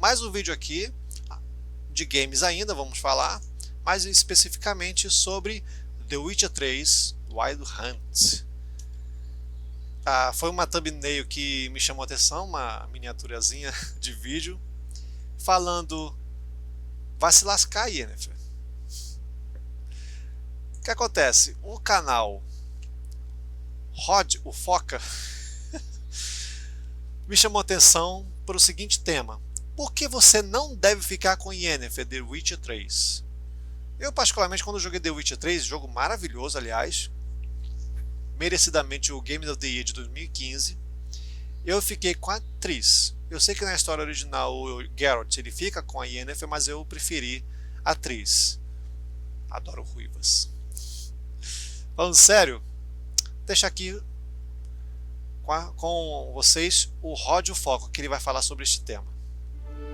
mais um vídeo aqui de games ainda, vamos falar, mais especificamente sobre The Witcher 3 Wild Hunt. Foi uma thumbnail que me chamou a atenção, uma miniaturazinha de vídeo falando: vai se lascar, Yennefer. O que acontece? O canal Rod o Foca me chamou a atenção para o seguinte tema: por que você não deve ficar com Yennefer The Witcher 3? Eu particularmente, quando joguei The Witcher 3, jogo maravilhoso, aliás, merecidamente o Game of the Year de 2015, eu fiquei com a Triss. Eu sei que na história original o Geralt ele fica com a Yennefer, mas eu preferi a Triss. Adoro ruivas. Falando sério, deixa aqui com vocês o Rod o Foco, que ele vai falar sobre este tema.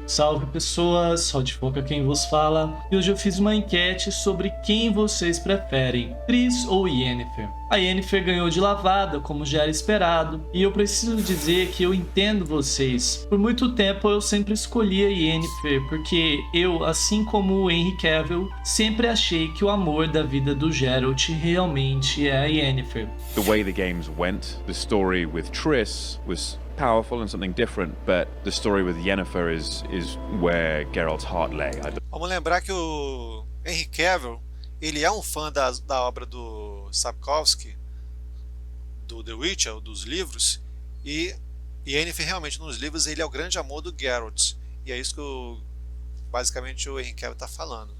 Salve pessoas, Rod Foca quem vos fala, e hoje eu fiz uma enquete sobre quem vocês preferem, Triss ou Yennefer. A Yennefer ganhou de lavada, como já era esperado, e eu preciso dizer que eu entendo vocês. Por muito tempo eu sempre escolhi a Yennefer, porque eu, assim como o Henry Cavill, sempre achei que o amor da vida do Geralt realmente é a Yennefer. The way the games went, the story with Triss was powerful and something different, but the story with Yennefer is where Geralt's heart lay. Vamos lembrar que o Henry Cavill, ele é um fã da obra do Sapkowski, do The Witcher, dos livros, e Yennefer realmente nos livros ele é o grande amor do Geralt, e é isso que basicamente o Henry Cavill está falando,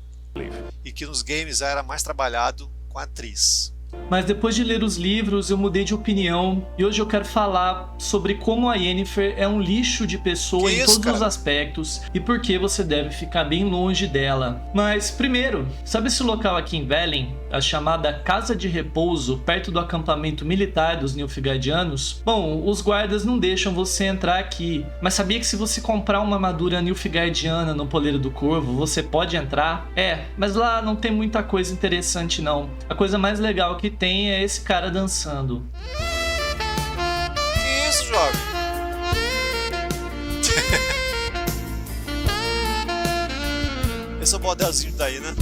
e que nos games era mais trabalhado com a Triss. Mas depois de ler os livros, eu mudei de opinião e hoje eu quero falar sobre como a Yennefer é um lixo de pessoa em todos os aspectos e por que você deve ficar bem longe dela. Mas primeiro, sabe esse local aqui em Velen, a chamada Casa de Repouso, perto do acampamento militar dos Nilfgaardianos? Bom, os guardas não deixam você entrar aqui, mas sabia que se você comprar uma armadura Nilfgaardiana no Poleiro do Corvo, você pode entrar? Mas lá não tem muita coisa interessante não. A coisa mais legal que tem é esse cara dançando. Que isso, jovem? Esse é o modelzinho daí, né?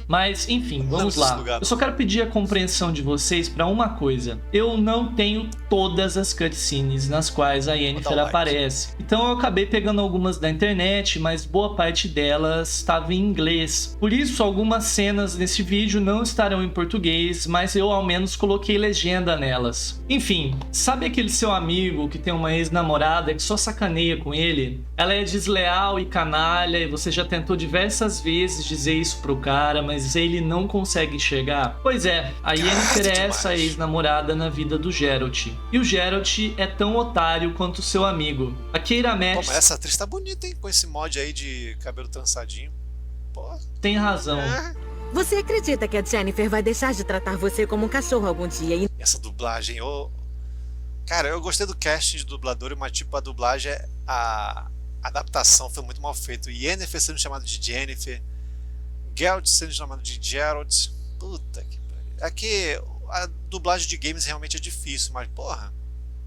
Mas, enfim, vamos lá. Eu só quero pedir a compreensão de vocês para uma coisa. Eu não tenho todas as cutscenes nas quais a Yennefer aparece. Então eu acabei pegando algumas da internet, mas boa parte delas estava em inglês. Por isso, algumas cenas nesse vídeo não estarão em português, mas eu ao menos coloquei legenda nelas. Enfim, sabe aquele seu amigo que tem uma ex-namorada que só sacaneia com ele? Ela é desleal e canalha e você já tentou diversas vezes dizer isso pro cara, mas ele não consegue enxergar? Pois é, a Yennefer é essa ex-namorada na vida do Geralt. E o Geralt é tão otário quanto seu amigo. A Keira Max... Pô, mas essa atriz tá bonita, hein? Com esse mod aí de cabelo trançadinho. Pô. Tem razão. Você acredita que a Yennefer vai deixar de tratar você como um cachorro algum dia? Essa dublagem, cara, eu gostei do casting de dublador, mas tipo, a dublagem, a adaptação foi muito mal feita. Yennefer sendo chamado de Jennifer, Geralt sendo chamado de Geralt. Puta que pariu. Aqui a dublagem de games realmente é difícil, mas porra,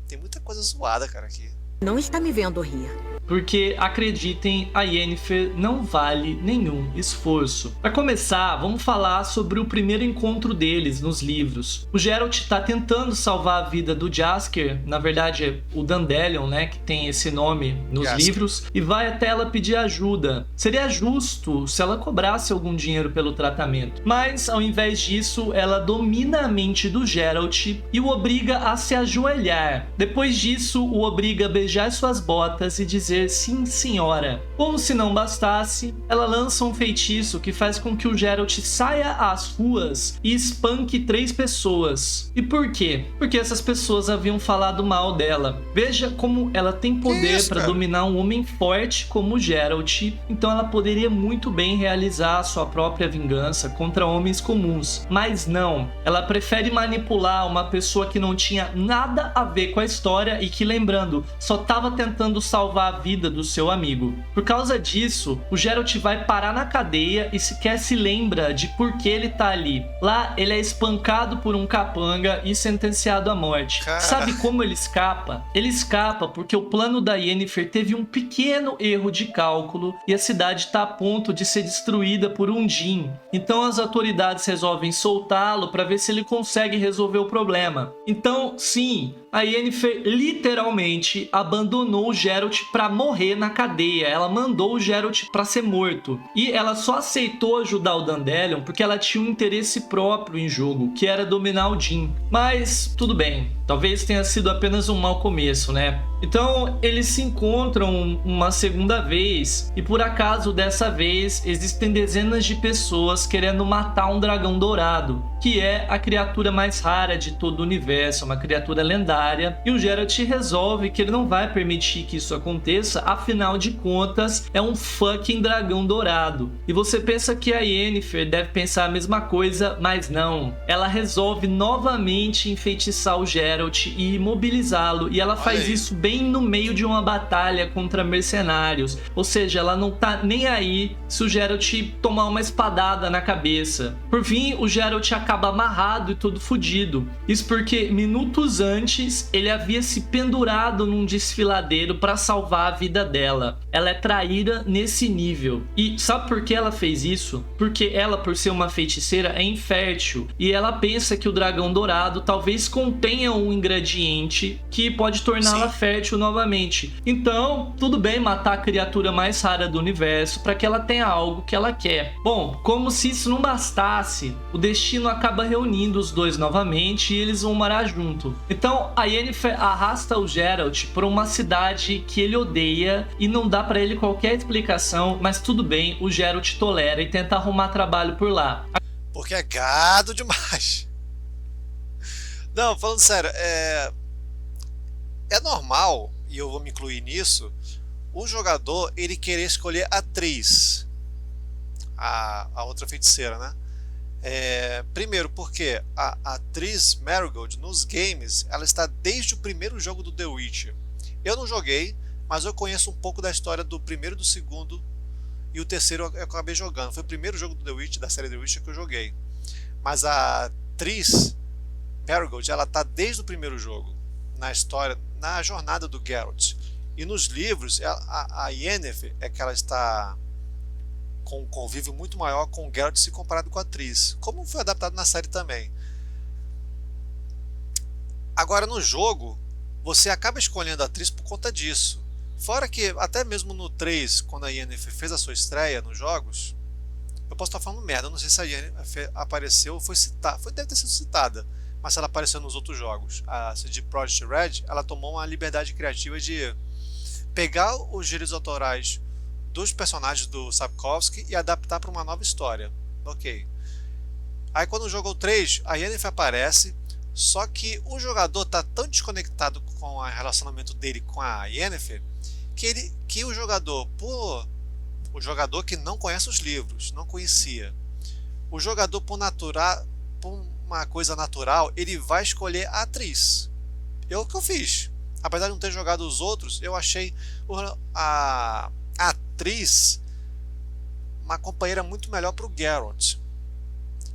tem muita coisa zoada, cara, aqui. Não está me vendo rir. Porque, acreditem, a Yennefer não vale nenhum esforço. Para começar, vamos falar sobre o primeiro encontro deles nos livros. O Geralt está tentando salvar a vida do Jaskier, na verdade é o Dandelion, né, que tem esse nome nos livros, e vai até ela pedir ajuda. Seria justo se ela cobrasse algum dinheiro pelo tratamento, mas ao invés disso, ela domina a mente do Geralt e o obriga a se ajoelhar. Depois disso, o obriga a beijar suas botas e dizer sim, senhora. Como se não bastasse, ela lança um feitiço que faz com que o Geralt saia às ruas e espanque 3 pessoas. E por quê? Porque essas pessoas haviam falado mal dela. Veja como ela tem poder para dominar um homem forte como o Geralt, então ela poderia muito bem realizar a sua própria vingança contra homens comuns. Mas não, ela prefere manipular uma pessoa que não tinha nada a ver com a história e que, lembrando, só só estava tentando salvar a vida do seu amigo. Por causa disso, o Geralt vai parar na cadeia e sequer se lembra de por que ele tá ali. Lá, ele é espancado por um capanga e sentenciado à morte. Cara. Sabe como ele escapa? Ele escapa porque o plano da Yennefer teve um pequeno erro de cálculo e a cidade está a ponto de ser destruída por um Djinn. Então as autoridades resolvem soltá-lo para ver se ele consegue resolver o problema. Então, sim, a Yennefer literalmente abandonou o Geralt para morrer na cadeia. Ela mandou o Geralt para ser morto. E ela só aceitou ajudar o Dandelion porque ela tinha um interesse próprio em jogo, que era dominar o Djinn. Mas tudo bem, talvez tenha sido apenas um mau começo, né? Então eles se encontram uma segunda vez e por acaso dessa vez existem dezenas de pessoas querendo matar um dragão dourado, que é a criatura mais rara de todo o universo, uma criatura lendária, e o Geralt resolve que ele não vai permitir que isso aconteça, afinal de contas é um fucking dragão dourado. E você pensa que a Yennefer deve pensar a mesma coisa, mas não. Ela resolve novamente enfeitiçar o Geralt e imobilizá-lo, e ela faz isso bem no meio de uma batalha contra mercenários, ou seja, ela não tá nem aí se o Geralt tomar uma espadada na cabeça. Por fim, o Geralt acaba amarrado e todo fudido. Isso porque minutos antes ele havia se pendurado num desfiladeiro para salvar a vida dela. Ela é traíra nesse nível. E sabe por que ela fez isso? Porque ela, por ser uma feiticeira, é infértil e ela pensa que o dragão dourado talvez contenha um ingrediente que pode torná-la fértil novamente. Então, tudo bem matar a criatura mais rara do universo para que ela tenha algo que ela quer. Bom, como se isso não bastasse, o destino acaba reunindo os dois novamente e eles vão morar junto. Então, a Yennefer arrasta o Geralt para uma cidade que ele odeia e não dá para ele qualquer explicação, mas tudo bem, o Geralt tolera e tenta arrumar trabalho por lá. Porque é gado demais. Não, falando sério, é normal, e eu vou me incluir nisso, o jogador ele querer escolher a atriz, a outra feiticeira, né? Primeiro porque a atriz Marigold nos games ela está desde o primeiro jogo do The Witcher. Eu não joguei, mas eu conheço um pouco da história do primeiro, do segundo e o terceiro eu acabei jogando. Foi o primeiro jogo do The Witcher, da série The Witcher, que eu joguei. Mas a atriz Marigold ela está desde o primeiro jogo na história, na jornada do Geralt. E nos livros a Yennefer é que ela está com um convívio muito maior com o Geralt se comparado com a atriz, como foi adaptado na série também. Agora no jogo você acaba escolhendo a atriz por conta disso. Fora que até mesmo no 3, quando a Yennefer fez a sua estreia nos jogos, eu posso estar falando merda, eu não sei se a Yennefer apareceu ou foi citada, deve ter sido citada, mas se ela apareceu nos outros jogos. A CD Projekt Red, ela tomou uma liberdade criativa de pegar os direitos autorais dos personagens do Sapkowski e adaptar para uma nova história. Ok. Aí quando jogou o 3, a Yennefer aparece, só que o jogador está tão desconectado com o relacionamento dele com a Yennefer que o jogador que não conhece os livros, não conhecia, o jogador por uma coisa natural, ele vai escolher a atriz. É o que eu fiz. Apesar de não ter jogado os outros, eu achei a atriz uma companheira muito melhor para o Geralt.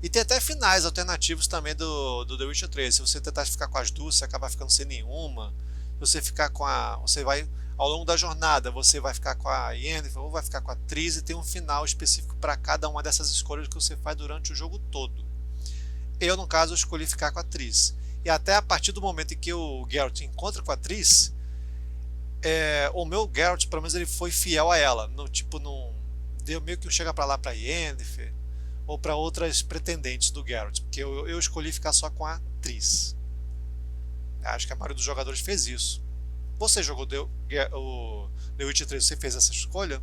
E tem até finais alternativos também do The Witcher 3. Se você tentar ficar com as duas, você acaba ficando sem nenhuma. Se você ficar com você vai, ao longo da jornada, você vai ficar com a Yennefer ou vai ficar com a atriz, e tem um final específico para cada uma dessas escolhas que você faz durante o jogo todo. Eu, no caso, escolhi ficar com a atriz. E até a partir do momento em que o Geralt encontra com a atriz, o meu Geralt, pelo menos, ele foi fiel a ela. Não deu meio que chega para lá para Yennefer ou para outras pretendentes do Geralt, porque eu escolhi ficar só com a atriz. Acho que a maioria dos jogadores fez isso. Você jogou o The Witcher 3, você fez essa escolha?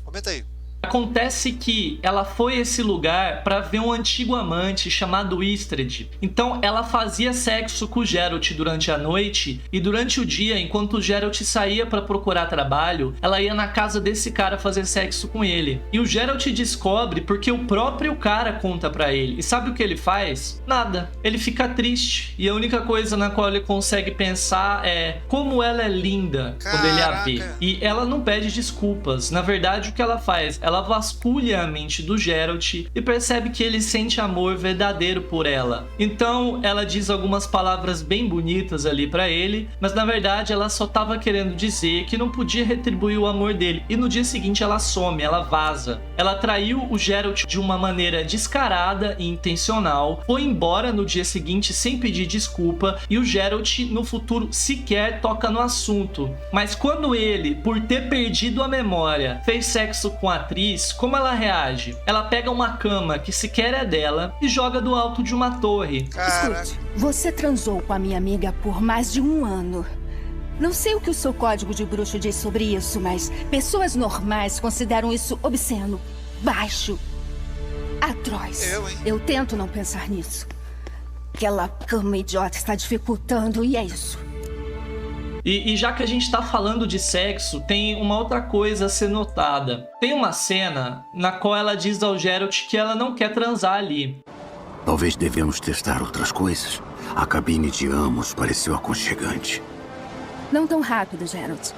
Comenta aí. Acontece que ela foi a esse lugar para ver um antigo amante chamado Istred. Então ela fazia sexo com o Geralt durante a noite, e durante o dia, enquanto o Geralt saía para procurar trabalho, ela ia na casa desse cara fazer sexo com ele. E o Geralt descobre porque o próprio cara conta pra ele. E sabe o que ele faz? Nada. Ele fica triste, e a única coisa na qual ele consegue pensar é como ela é linda quando ele a vê. E ela não pede desculpas. Na verdade, o que ela faz? Ela vasculha a mente do Geralt e percebe que ele sente amor verdadeiro por ela. Então ela diz algumas palavras bem bonitas ali pra ele, mas na verdade ela só tava querendo dizer que não podia retribuir o amor dele. E no dia seguinte ela some, ela vaza. Ela traiu o Geralt de uma maneira descarada e intencional, foi embora no dia seguinte sem pedir desculpa, e o Geralt no futuro sequer toca no assunto. Mas quando ele, por ter perdido a memória, fez sexo com a atriz, como ela reage? Ela pega uma cama que sequer é dela e joga do alto de uma torre. Escute, você transou com a minha amiga por mais de 1 ano. Não sei o que o seu código de bruxo diz sobre isso, mas pessoas normais consideram isso obsceno, baixo, atroz. Eu tento não pensar nisso. Aquela cama idiota está dificultando, e é isso. E já que a gente tá falando de sexo, tem uma outra coisa a ser notada. Tem uma cena na qual ela diz ao Geralt que ela não quer transar ali. Talvez devemos testar outras coisas. A cabine de Amos pareceu aconchegante. Não tão rápido, Geralt.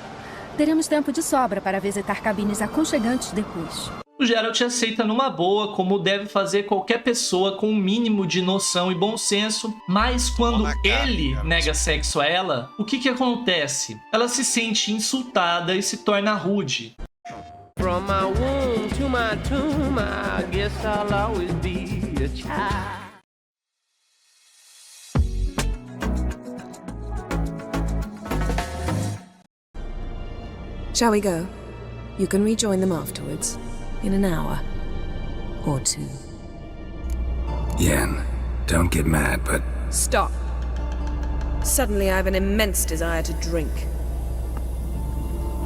Teremos tempo de sobra para visitar cabines aconchegantes depois. O Geralt aceita numa boa, como deve fazer qualquer pessoa com um mínimo de noção e bom senso, mas quando ele nega sexo a ela, o que acontece? Ela se sente insultada e se torna rude. From my womb to my tomb, I guess I'll always be a child. Shall we go? You can rejoin them afterwards. In an hour. Or 2. Yen, don't get mad, but... Stop. Suddenly I have an immense desire to drink.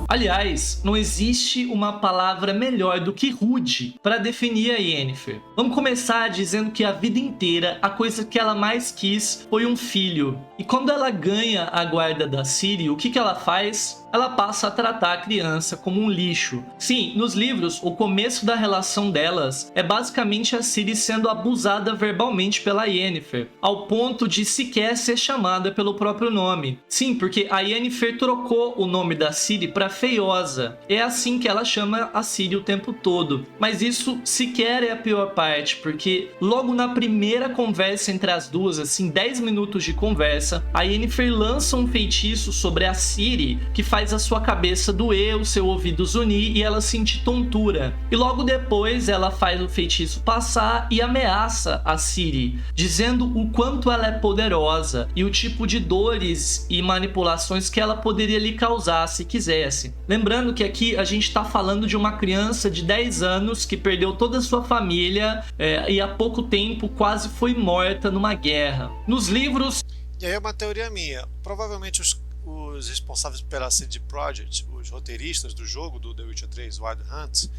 Aliás, não existe uma palavra melhor do que rude para definir a Yennefer. Vamos começar dizendo que a vida inteira a coisa que ela mais quis foi um filho. E quando ela ganha a guarda da Ciri, o que ela faz? Ela passa a tratar a criança como um lixo. Sim, nos livros, o começo da relação delas é basicamente a Ciri sendo abusada verbalmente pela Yennefer, ao ponto de sequer ser chamada pelo próprio nome. Sim, porque a Yennefer trocou o nome da Ciri para Feiosa. É assim que ela chama a Ciri o tempo todo. Mas isso sequer é a pior parte, porque logo na primeira conversa entre as duas, assim, 10 minutos de conversa, a Yennefer lança um feitiço sobre a Ciri que faz a sua cabeça doer, o seu ouvido zunir e ela sentir tontura. E logo depois ela faz o feitiço passar e ameaça a Ciri, dizendo o quanto ela é poderosa e o tipo de dores e manipulações que ela poderia lhe causar se quisesse. Lembrando que aqui a gente está falando de uma criança de 10 anos que perdeu toda a sua família e há pouco tempo quase foi morta numa guerra. Nos livros... E aí é uma teoria minha. Provavelmente os responsáveis pela CD Projekt, os roteiristas do jogo do The Witcher 3 Wild Hunt,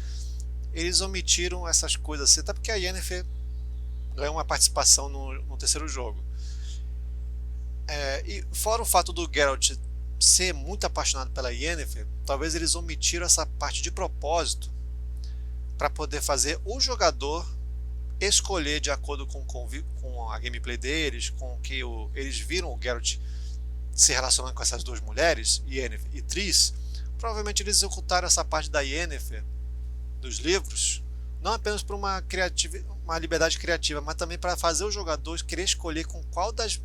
eles omitiram essas coisas assim, até porque a Yennefer ganhou uma participação no terceiro jogo. E fora o fato do Geralt ser muito apaixonado pela Yennefer, talvez eles omitiram essa parte de propósito para poder fazer o jogador escolher de acordo com a gameplay deles, com o que eles viram o Geralt se relacionando com essas duas mulheres, Yennefer e Triss. Provavelmente eles ocultaram essa parte da Yennefer dos livros, não apenas por uma liberdade criativa, mas também para fazer o jogador querer escolher com qual das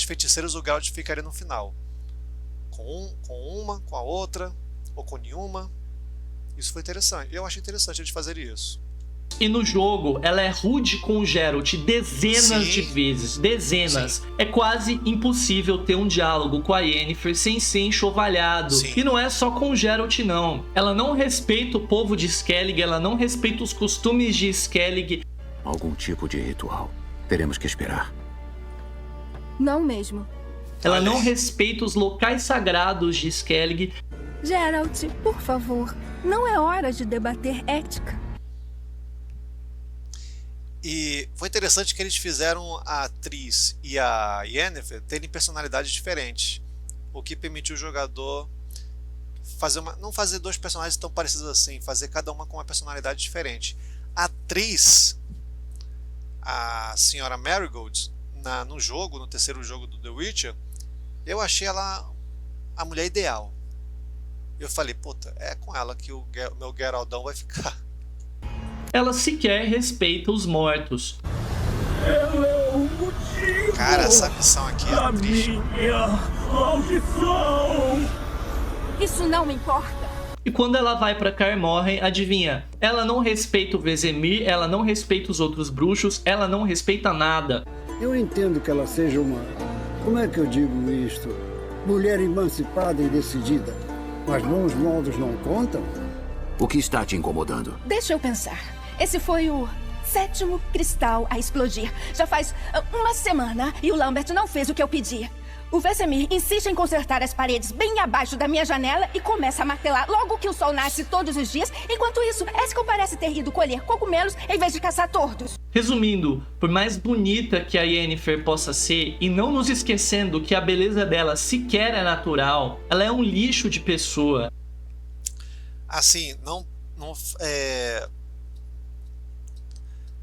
feiticeiras o Geralt ficaria no final. Com uma, com a outra, ou com nenhuma. Isso foi interessante. Eu achei interessante eles fazerem isso. E no jogo, ela é rude com o Geralt dezenas de vezes. Dezenas. Sim. É quase impossível ter um diálogo com a Yennefer sem ser enxovalhado. Sim. E não é só com o Geralt, não. Ela não respeita o povo de Skellig, ela não respeita os costumes de Skellig. Algum tipo de ritual. Teremos que esperar. Não mesmo. Ela não respeita os locais sagrados de Skellig. Geralt, por favor, não é hora de debater ética. E foi interessante que eles fizeram a atriz e a Yennefer terem personalidades diferentes, o que permitiu o jogador não fazer dois personagens tão parecidos assim, fazer cada uma com uma personalidade diferente. A atriz, a senhora Marigold, no jogo, no terceiro jogo do The Witcher, eu achei ela a mulher ideal. Eu falei, puta, é com ela que o meu Geraldão vai ficar. Ela sequer respeita os mortos. Ela é o motivo. Cara, essa missão aqui é triste. Minha maldição. Isso não importa. E quando ela vai pra Kaer Morhen, adivinha? Ela não respeita o Vesemir, ela não respeita os outros bruxos, ela não respeita nada. Eu entendo que ela seja uma... Como é que eu digo isto? Mulher emancipada e decidida. Mas bons modos não contam? O que está te incomodando? Deixa eu pensar. Esse foi o 7º cristal a explodir. Já faz uma semana e o Lambert não fez o que eu pedi. O Vesemir insiste em consertar as paredes bem abaixo da minha janela e começa a martelar logo que o sol nasce todos os dias. Enquanto isso, Eskel parece ter ido colher cogumelos em vez de caçar tordos. Resumindo, por mais bonita que a Yennefer possa ser, e não nos esquecendo que a beleza dela sequer é natural, ela é um lixo de pessoa. Assim,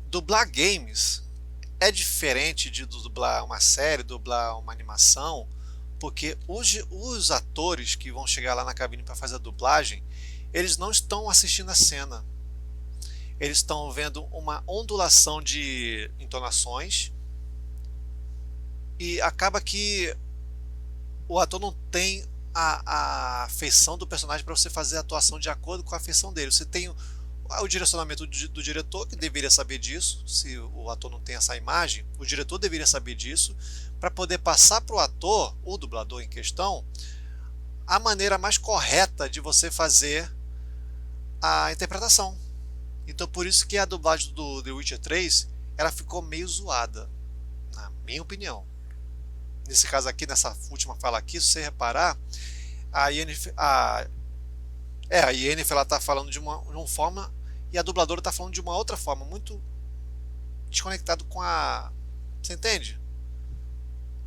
dublar games é diferente de dublar uma série, dublar uma animação, porque os atores que vão chegar lá na cabine para fazer a dublagem, eles não estão assistindo a cena. Eles estão vendo uma ondulação de entonações e acaba que o ator não tem a afeição do personagem para você fazer a atuação de acordo com a afeição dele. Você tem o direcionamento do diretor, que deveria saber disso. Se o ator não tem essa imagem, o diretor deveria saber disso para poder passar para o ator, o dublador em questão, a maneira mais correta de você fazer a interpretação. Então por isso que a dublagem do The Witcher 3 ela ficou meio zoada, na minha opinião. Nesse caso aqui, nessa última fala aqui, se você reparar, a Yennefer ela tá falando de uma forma e a dubladora tá falando de uma outra forma, muito desconectado com a... Você entende?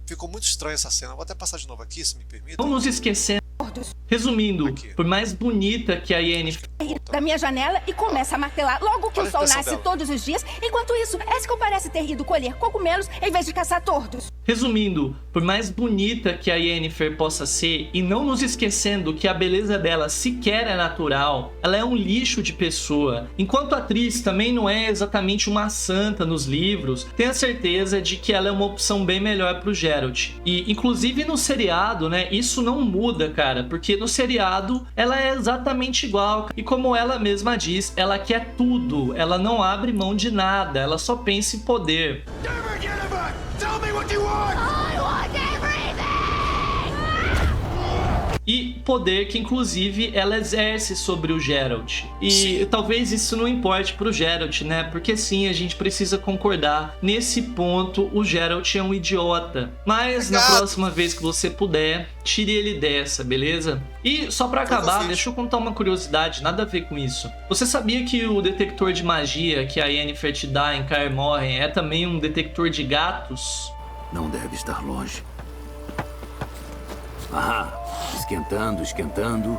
Ficou muito estranha essa cena. Vou até passar de novo aqui, se me permite. Não nos esquecendo. Resumindo, aqui, por mais bonita que a Yennefer Da minha janela e começa a martelar logo que Olha o sol a expressão nasce dela. todos os dias. Enquanto isso, Eskel parece ter ido colher cogumelos em vez de caçar tordos. Resumindo, por mais bonita que a Yennefer possa ser, e não nos esquecendo que a beleza dela sequer é natural, ela é um lixo de pessoa. Enquanto a atriz também não é exatamente uma santa nos livros, tenha certeza de que ela é uma opção bem melhor pro Geralt. E inclusive no seriado, né, isso não muda, cara, porque no seriado ela é exatamente igual. E como ela mesma diz, ela quer tudo, ela não abre mão de nada, ela só pensa em poder. E poder que inclusive ela exerce sobre o Geralt. E Sim. talvez isso não importe pro Geralt, né? Porque sim, a gente precisa concordar. Nesse ponto, o Geralt é um idiota. Mas na próxima vez que você puder, tire ele dessa, beleza? E só pra acabar, deixa eu contar uma curiosidade, nada a ver com isso. Você sabia que o detector de magia que a Yennefer te dá em Kaer Morhen é também um detector de gatos? Não deve estar longe. Ah, esquentando, esquentando.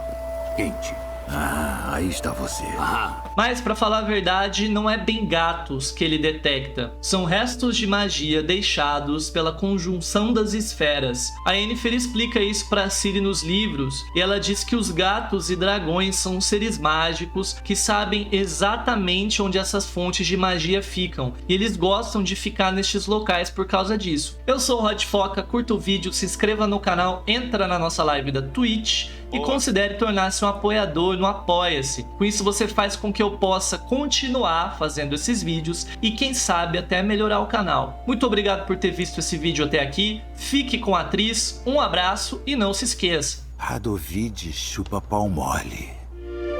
Quente. Ah, aí está você. Ah. Mas, pra falar a verdade, não é bem gatos que ele detecta. São restos de magia deixados pela conjunção das esferas. A Yennefer explica isso pra Ciri nos livros, e ela diz que os gatos e dragões são seres mágicos que sabem exatamente onde essas fontes de magia ficam, e eles gostam de ficar nestes locais por causa disso. Eu sou o Rod Foca, curta o vídeo, se inscreva no canal, entra na nossa live da Twitch e considere tornar-se um apoiador no Apoia-se. Com isso você faz com que eu possa continuar fazendo esses vídeos e quem sabe até melhorar o canal. Muito obrigado por ter visto esse vídeo até aqui, fique com a atriz, um abraço e não se esqueça. Radovid chupa pau mole.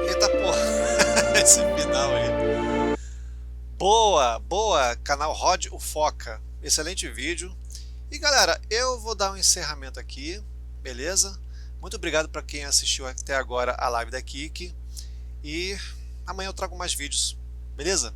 Eita porra, esse final aí. Boa, canal Rod o Foca. Excelente vídeo. E galera, eu vou dar um encerramento aqui, beleza? Muito obrigado para quem assistiu até agora a live da Kiki. E amanhã eu trago mais vídeos, beleza?